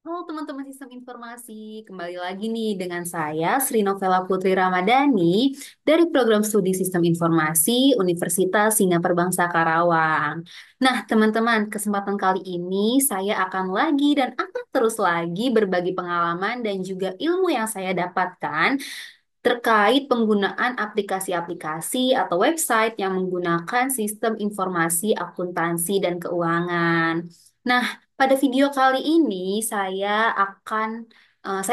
Halo teman-teman sistem informasi, kembali lagi nih dengan saya Sri Novela Putri Ramadhani dari program studi Sistem Informasi Universitas Singapura Bangsa Karawang. Nah teman-teman, kesempatan kali ini saya akan lagi dan akan terus lagi berbagi pengalaman dan juga ilmu yang saya dapatkan terkait penggunaan aplikasi-aplikasi atau website yang menggunakan sistem informasi akuntansi dan keuangan. Nah, pada video kali ini saya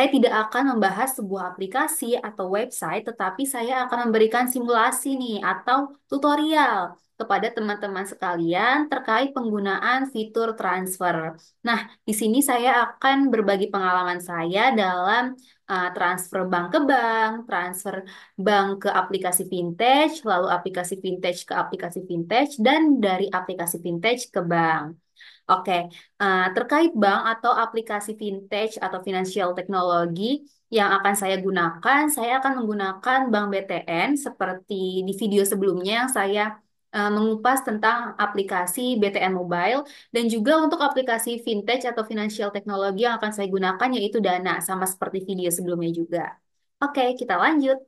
tidak akan membahas sebuah aplikasi atau website, tetapi saya akan memberikan simulasi nih atau tutorial kepada teman-teman sekalian terkait penggunaan fitur transfer. Nah, di sini saya akan berbagi pengalaman saya dalam transfer bank ke bank, transfer bank ke aplikasi vintage, lalu aplikasi vintage ke aplikasi vintage, dan dari aplikasi vintage ke bank. Oke, terkait bank atau aplikasi vintage atau financial technology yang akan saya gunakan, saya akan menggunakan Bank BTN seperti di video sebelumnya yang saya mengupas tentang aplikasi BTN Mobile dan juga untuk aplikasi vintage atau financial technology yang akan saya gunakan yaitu Dana sama seperti video sebelumnya juga. Oke, kita lanjut.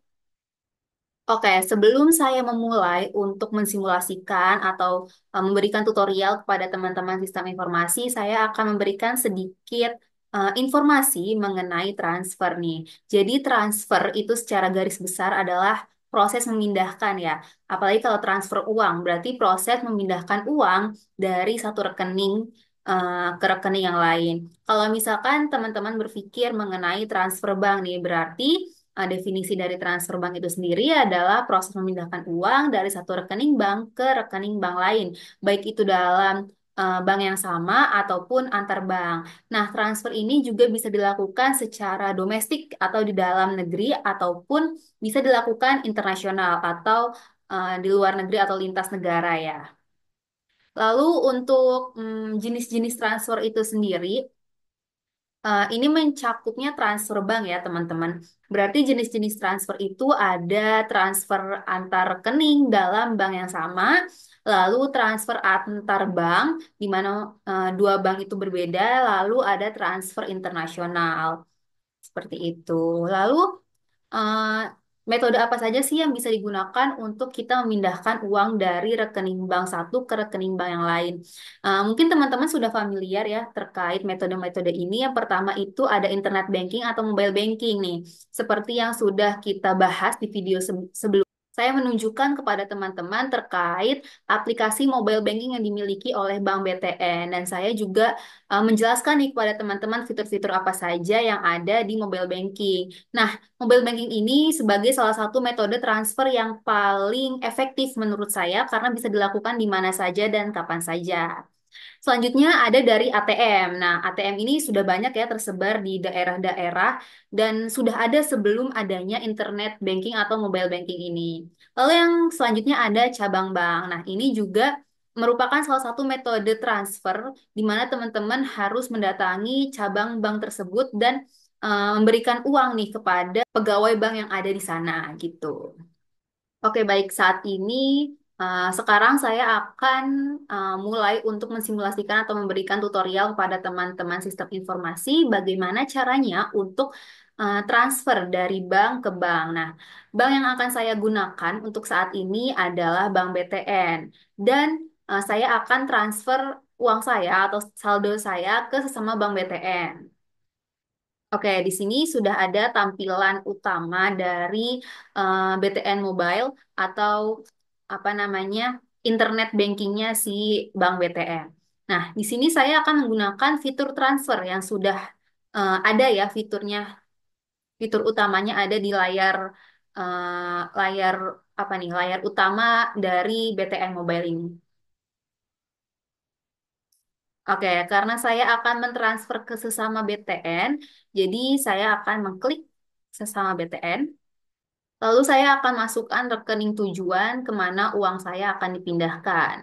Oke, sebelum saya memulai untuk mensimulasikan atau memberikan tutorial kepada teman-teman sistem informasi, saya akan memberikan sedikit informasi mengenai transfer nih. Jadi transfer itu secara garis besar adalah proses memindahkan ya. Apalagi kalau transfer uang, berarti proses memindahkan uang dari satu rekening ke rekening yang lain. Kalau misalkan teman-teman berpikir mengenai transfer bank nih, berarti definisi dari transfer bank itu sendiri adalah proses memindahkan uang dari satu rekening bank ke rekening bank lain, baik itu dalam bank yang sama ataupun antar bank. Nah, transfer ini juga bisa dilakukan secara domestik atau di dalam negeri ataupun bisa dilakukan internasional atau di luar negeri atau lintas negara ya. Lalu untuk jenis-jenis transfer itu sendiri, ini mencakupnya transfer bank ya, teman-teman. Berarti jenis-jenis transfer itu ada transfer antar rekening dalam bank yang sama, lalu transfer antar bank, di mana dua bank itu berbeda, lalu ada transfer internasional. Seperti itu. Lalu eh, metode apa saja sih yang bisa digunakan untuk kita memindahkan uang dari rekening bank satu ke rekening bank yang lain? Mungkin teman-teman sudah familiar ya terkait metode-metode ini. Yang pertama itu ada internet banking atau mobile banking nih. Seperti yang sudah kita bahas di video sebelumnya. Saya menunjukkan kepada teman-teman terkait aplikasi mobile banking yang dimiliki oleh Bank BTN dan saya juga menjelaskan nih kepada teman-teman fitur-fitur apa saja yang ada di mobile banking. Nah, mobile banking ini sebagai salah satu metode transfer yang paling efektif menurut saya karena bisa dilakukan di mana saja dan kapan saja. Selanjutnya ada dari ATM. Nah, ATM ini sudah banyak ya tersebar di daerah-daerah dan sudah ada sebelum adanya internet banking atau mobile banking ini. Lalu yang selanjutnya ada cabang bank. Nah, ini juga merupakan salah satu metode transfer di mana teman-teman harus mendatangi cabang bank tersebut dan memberikan uang nih kepada pegawai bank yang ada di sana gitu. Oke, baik. Saat ini, sekarang saya akan mulai untuk mensimulasikan atau memberikan tutorial kepada teman-teman sistem informasi bagaimana caranya untuk transfer dari bank ke bank. Nah, bank yang akan saya gunakan untuk saat ini adalah Bank BTN. Dan saya akan transfer uang saya atau saldo saya ke sesama Bank BTN. Oke, di sini sudah ada tampilan utama dari BTN Mobile atau apa namanya internet bankingnya si Bank BTN. Nah, di sini saya akan menggunakan fitur transfer yang sudah ada ya fiturnya. Fitur utamanya ada di layar apa nih? Layar utama dari BTN Mobile ini. Oke, karena saya akan mentransfer ke sesama BTN, jadi saya akan mengklik sesama BTN. Lalu saya akan masukkan rekening tujuan kemana uang saya akan dipindahkan.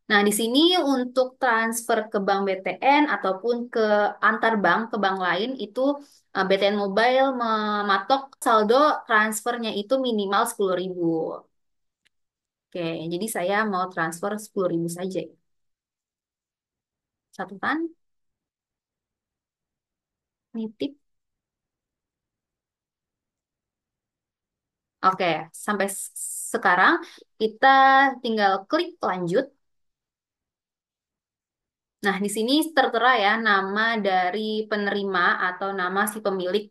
Nah, di sini untuk transfer ke bank BTN ataupun ke antar bank ke bank lain itu BTN Mobile mematok saldo transfernya itu minimal 10.000. Oke, jadi saya mau transfer 10.000 saja. Catatan. nitip. Oke, sampai sekarang kita tinggal klik lanjut. Nah, di sini tertera ya nama dari penerima atau nama si pemilik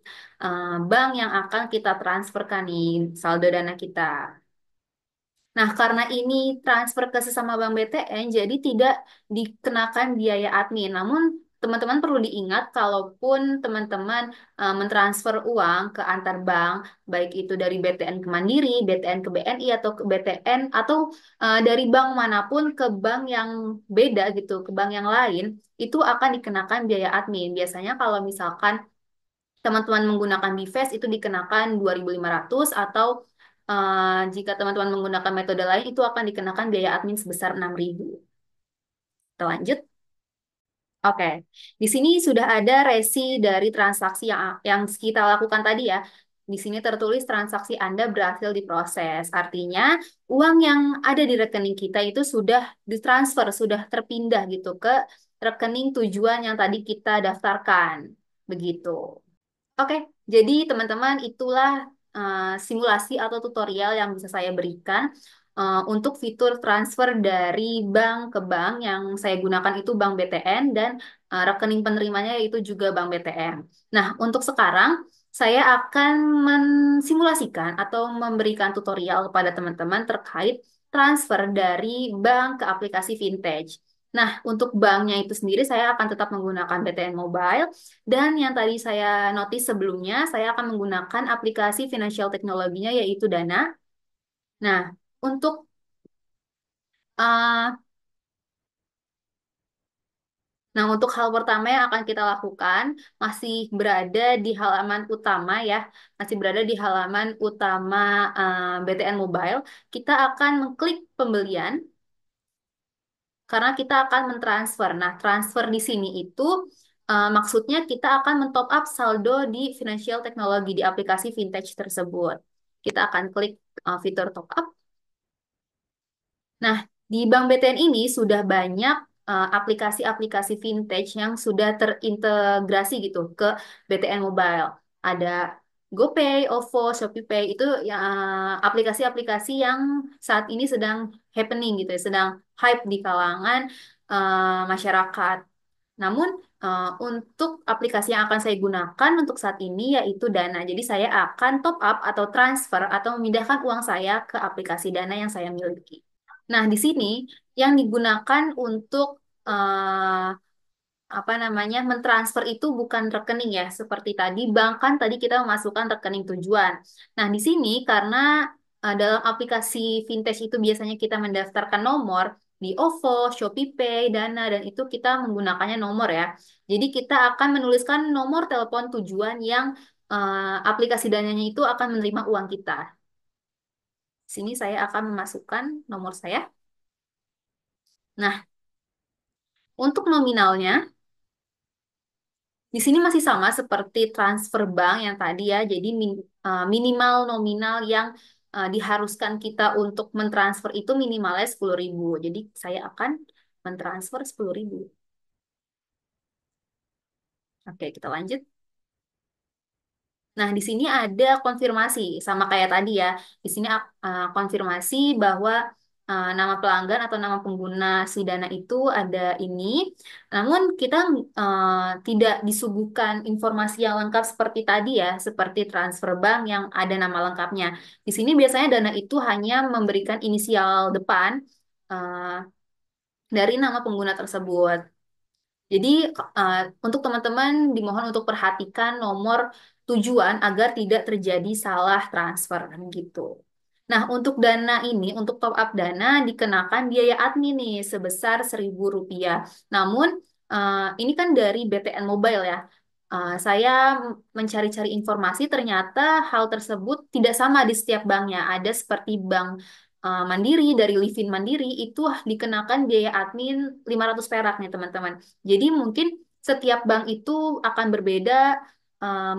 bank yang akan kita transferkan nih saldo dana kita. Nah, karena ini transfer ke sesama bank BTN, jadi tidak dikenakan biaya admin. Namun, teman-teman perlu diingat, kalaupun teman-teman mentransfer uang ke antar bank, baik itu dari BTN ke Mandiri, BTN ke BNI, atau ke BTN, atau dari bank manapun ke bank yang beda gitu, ke bank yang lain, itu akan dikenakan biaya admin. Biasanya kalau misalkan teman-teman menggunakan BVAS itu dikenakan 2.500 atau jika teman-teman menggunakan metode lain itu akan dikenakan biaya admin sebesar 6.000. Kita lanjut. Oke, di sini sudah ada resi dari transaksi yang kita lakukan tadi ya. Di sini tertulis transaksi Anda berhasil diproses. Artinya uang yang ada di rekening kita itu sudah ditransfer, sudah terpindah gitu ke rekening tujuan yang tadi kita daftarkan. Begitu. Oke, jadi teman-teman itulah simulasi atau tutorial yang bisa saya berikan untuk fitur transfer dari bank ke bank yang saya gunakan itu Bank BTN dan rekening penerimanya yaitu juga Bank BTN. Nah, untuk sekarang saya akan mensimulasikan atau memberikan tutorial kepada teman-teman terkait transfer dari bank ke aplikasi Vintage. Nah, untuk banknya itu sendiri saya akan tetap menggunakan BTN Mobile dan yang tadi saya notice sebelumnya, saya akan menggunakan aplikasi financial teknologinya yaitu Dana. Nah, untuk uh, untuk hal pertama yang akan kita lakukan masih berada di halaman utama ya, masih berada di halaman utama BTN Mobile. Kita akan mengklik pembelian karena kita akan mentransfer. Nah, transfer di sini itu maksudnya kita akan men-top up saldo di financial technology di aplikasi Vintage tersebut. Kita akan klik fitur top up. Nah, di Bank BTN ini sudah banyak aplikasi-aplikasi vintage yang sudah terintegrasi gitu ke BTN Mobile. Ada GoPay, OVO, ShopeePay itu ya, aplikasi-aplikasi yang saat ini sedang happening gitu ya, sedang hype di kalangan masyarakat. Namun untuk aplikasi yang akan saya gunakan untuk saat ini yaitu Dana. Jadi saya akan top up atau transfer atau memindahkan uang saya ke aplikasi Dana yang saya miliki. Nah, di sini yang digunakan untuk apa namanya mentransfer itu bukan rekening ya, seperti tadi bank kan tadi kita memasukkan rekening tujuan. Nah, di sini karena dalam aplikasi Vintage itu biasanya kita mendaftarkan nomor di OVO, ShopeePay, Dana dan itu kita menggunakannya nomor ya. Jadi kita akan menuliskan nomor telepon tujuan yang aplikasi dananya itu akan menerima uang kita. Sini saya akan memasukkan nomor saya. Nah, untuk nominalnya, di sini masih sama seperti transfer bank yang tadi ya. Jadi minimal nominal yang diharuskan kita untuk mentransfer itu minimalnya 10.000. Jadi saya akan mentransfer 10.000. Oke, kita lanjut. Nah, di sini ada konfirmasi sama kayak tadi ya. Di sini konfirmasi bahwa nama pelanggan atau nama pengguna si Dana itu ada ini. Namun kita tidak disuguhkan informasi yang lengkap seperti tadi ya, seperti transfer bank yang ada nama lengkapnya. Di sini biasanya Dana itu hanya memberikan inisial depan eh, dari nama pengguna tersebut. Jadi untuk teman-teman dimohon untuk perhatikan nomor tujuan agar tidak terjadi salah transfer gitu. Nah, untuk dana ini, untuk top up dana dikenakan biaya admin nih sebesar Rp1.000. Namun ini kan dari BTN Mobile ya. Saya mencari-cari informasi ternyata hal tersebut tidak sama di setiap banknya. Ada seperti bank Mandiri dari Livin Mandiri itu dikenakan biaya admin 500 perak nih teman-teman. Jadi mungkin setiap bank itu akan berbeda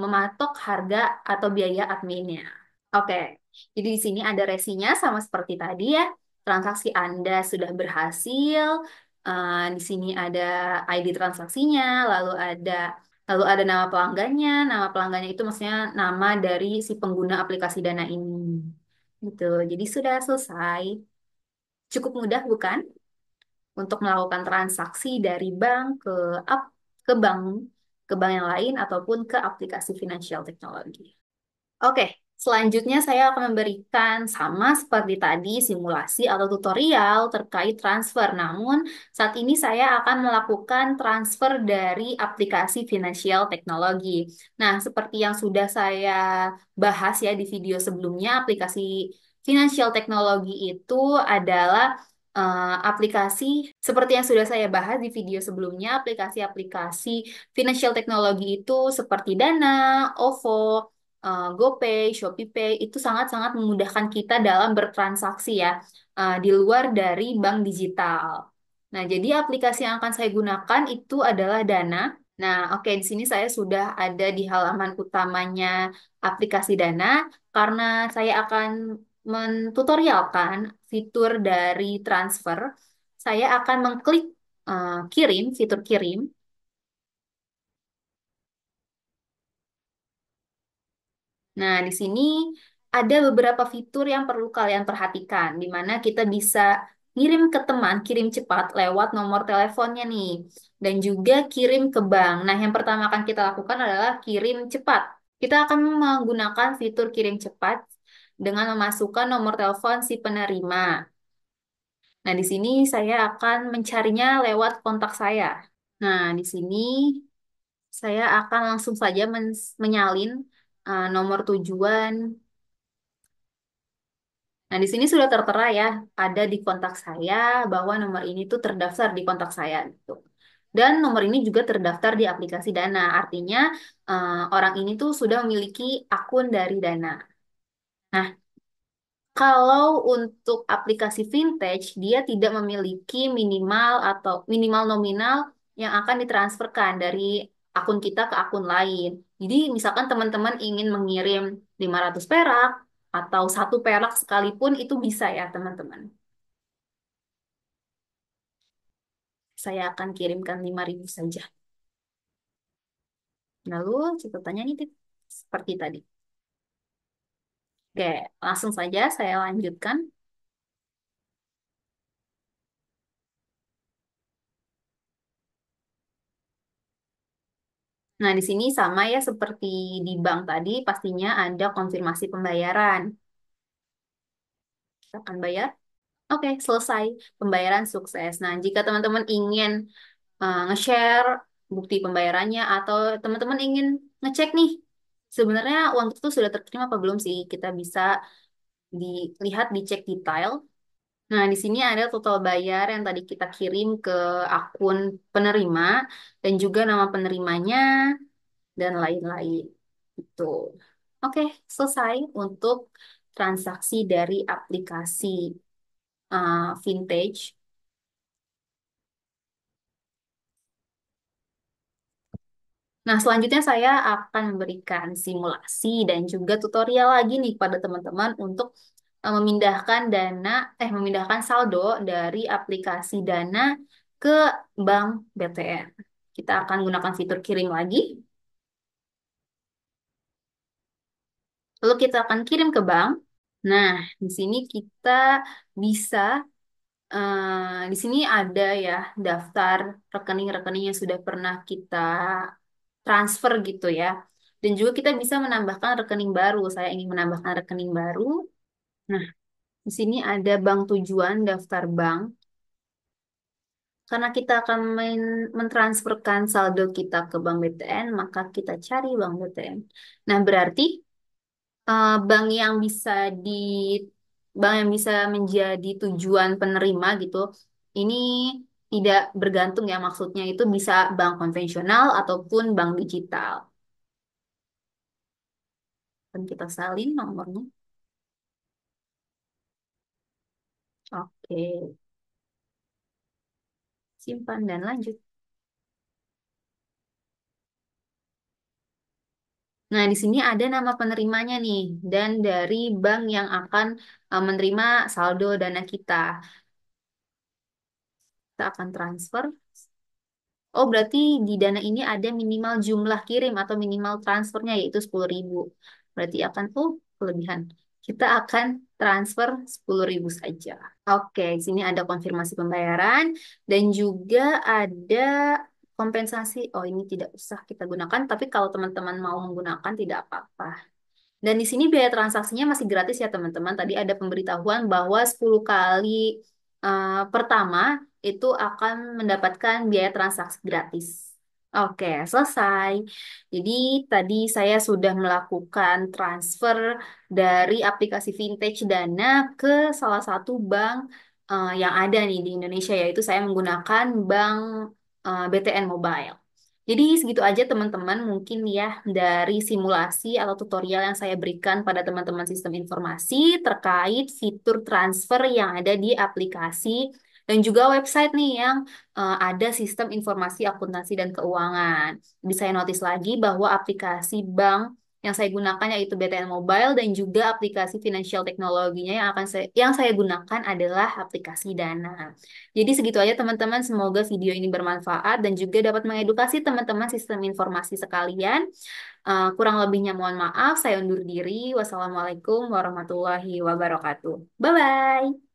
mematok harga atau biaya adminnya. Oke, jadi di sini ada resinya sama seperti tadi ya. Transaksi Anda sudah berhasil. Di sini ada ID transaksinya, lalu ada Lalu ada nama pelanggannya itu maksudnya nama dari si pengguna aplikasi Dana ini. Gitu. Jadi sudah selesai. Cukup mudah bukan? Untuk melakukan transaksi dari bank ap- ke bank ke bank yang lain ataupun ke aplikasi financial technology. Oke, selanjutnya saya akan memberikan sama seperti tadi simulasi atau tutorial terkait transfer. Namun saat ini saya akan melakukan transfer dari aplikasi financial technology. Nah, seperti yang sudah saya bahas ya di video sebelumnya, aplikasi financial technology itu adalah aplikasi seperti yang sudah saya bahas di video sebelumnya, aplikasi-aplikasi financial technology itu seperti Dana, OVO, GoPay, ShopeePay itu sangat-sangat memudahkan kita dalam bertransaksi ya, di luar dari bank digital. Nah, jadi aplikasi yang akan saya gunakan itu adalah Dana. Nah, oke, di sini saya sudah ada di halaman utamanya aplikasi Dana karena saya akan mentutorialkan fitur dari transfer. Saya akan mengklik kirim, fitur kirim. Nah, di sini ada beberapa fitur yang perlu kalian perhatikan, di mana kita bisa kirim ke teman, kirim cepat lewat nomor teleponnya nih, dan juga kirim ke bank. Nah, yang pertama akan kita lakukan adalah kirim cepat. Kita akan menggunakan fitur kirim cepat dengan memasukkan nomor telepon si penerima. Nah, di sini saya akan mencarinya lewat kontak saya. Nah, di sini saya akan langsung saja menyalin nomor tujuan. Nah, di sini sudah tertera ya, ada di kontak saya bahwa nomor ini tuh terdaftar di kontak saya gitu. Dan nomor ini juga terdaftar di aplikasi Dana. Artinya orang ini tuh sudah memiliki akun dari Dana. Nah, kalau untuk aplikasi vintage, dia tidak memiliki minimal atau minimal nominal yang akan ditransferkan dari akun kita ke akun lain. Jadi, misalkan teman-teman ingin mengirim 500 perak atau 1 perak sekalipun itu bisa ya, teman-teman. Saya akan kirimkan 5.000 saja. Lalu, catatannya ini seperti tadi. Oke, langsung saja saya lanjutkan. Nah, di sini sama ya seperti di bank tadi, pastinya ada konfirmasi pembayaran. Kita akan bayar. Oke, selesai. Pembayaran sukses. Nah, jika teman-teman ingin nge-share bukti pembayarannya atau teman-teman ingin ngecek nih, sebenarnya uang itu sudah terkirim apa belum sih? Kita bisa dilihat, dicek detail. Nah, di sini ada total bayar yang tadi kita kirim ke akun penerima dan juga nama penerimanya dan lain-lain. Itu. Oke, selesai untuk transaksi dari aplikasi vintage. Nah, selanjutnya saya akan memberikan simulasi dan juga tutorial lagi nih pada teman-teman untuk memindahkan saldo dari aplikasi Dana ke Bank BTN. Kita akan gunakan fitur kirim lagi. Lalu kita akan kirim ke bank. Nah, di sini kita bisa di sini ada ya daftar rekening-rekening yang sudah pernah kita transfer gitu ya. Dan juga kita bisa menambahkan rekening baru. Saya ingin menambahkan rekening baru. Nah, di sini ada bank tujuan, daftar bank. Karena kita akan mentransferkan saldo kita ke bank BTN, maka kita cari bank BTN. Nah, berarti bank yang bisa di bank yang bisa menjadi tujuan penerima gitu. Ini tidak bergantung ya maksudnya itu bisa bank konvensional ataupun bank digital. Dan kita salin nomornya. Oke, simpan dan lanjut. Nah, di sini ada nama penerimanya nih dan dari bank yang akan menerima saldo dana kita. Kita akan transfer. Oh, berarti di Dana ini ada minimal jumlah kirim atau minimal transfernya yaitu 10.000. Berarti akan, kelebihan. Kita akan transfer 10.000 saja. Oke, di sini ada konfirmasi pembayaran dan juga ada kompensasi. Oh, ini tidak usah kita gunakan, tapi kalau teman-teman mau menggunakan tidak apa-apa. Dan di sini biaya transaksinya masih gratis ya teman-teman. Tadi ada pemberitahuan bahwa 10 kali pertama itu akan mendapatkan biaya transaksi gratis. Oke, selesai. Jadi tadi saya sudah melakukan transfer dari aplikasi Vintage Dana ke salah satu bank yang ada nih di Indonesia, yaitu saya menggunakan bank BTN Mobile. Jadi segitu aja teman-teman mungkin ya dari simulasi atau tutorial yang saya berikan pada teman-teman sistem informasi terkait fitur transfer yang ada di aplikasi dan juga website nih yang ada sistem informasi akuntansi dan keuangan. Jadi saya notice lagi bahwa aplikasi bank yang saya gunakan yaitu BTN Mobile dan juga aplikasi financial teknologinya yang saya gunakan adalah aplikasi Dana. Jadi segitu aja teman-teman, semoga video ini bermanfaat dan juga dapat mengedukasi teman-teman sistem informasi sekalian. Kurang lebihnya mohon maaf, saya undur diri. Wassalamualaikum warahmatullahi wabarakatuh. Bye-bye.